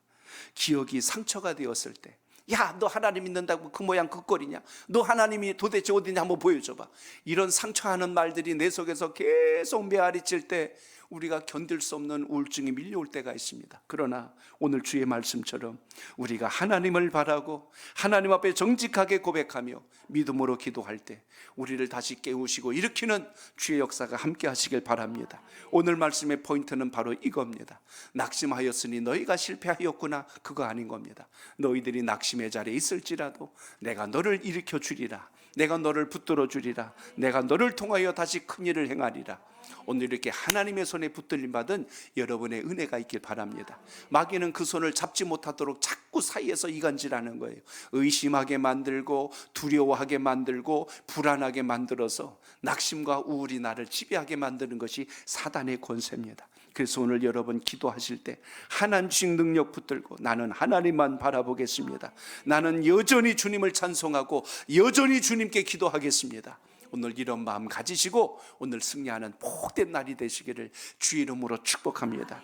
[SPEAKER 1] 기억이 상처가 되었을 때, 야, 너 하나님 믿는다고 그 모양 그 꼴이냐? 너 하나님이 도대체 어디냐 한번 보여줘봐. 이런 상처하는 말들이 내 속에서 계속 메아리칠 때 우리가 견딜 수 없는 우울증이 밀려올 때가 있습니다. 그러나 오늘 주의 말씀처럼 우리가 하나님을 바라고 하나님 앞에 정직하게 고백하며 믿음으로 기도할 때 우리를 다시 깨우시고 일으키는 주의 역사가 함께 하시길 바랍니다. 오늘 말씀의 포인트는 바로 이겁니다. 낙심하였으니 너희가 실패하였구나, 그거 아닌 겁니다. 너희들이 낙심의 자리에 있을지라도 내가 너를 일으켜 주리라, 내가 너를 붙들어 주리라, 내가 너를 통하여 다시 큰 일을 행하리라. 오늘 이렇게 하나님의 손에 붙들림 받은 여러분의 은혜가 있길 바랍니다. 마귀는 그 손을 잡지 못하도록 자꾸 사이에서 이간질하는 거예요. 의심하게 만들고 두려워하게 만들고 불안하게 만들어서 낙심과 우울이 나를 지배하게 만드는 것이 사단의 권세입니다. 그래서 오늘 여러분 기도하실 때 하나님 주신 능력 붙들고 나는 하나님만 바라보겠습니다. 나는 여전히 주님을 찬송하고 여전히 주님께 기도하겠습니다. 오늘 이런 마음 가지시고 오늘 승리하는 복된 날이 되시기를 주의 이름으로 축복합니다.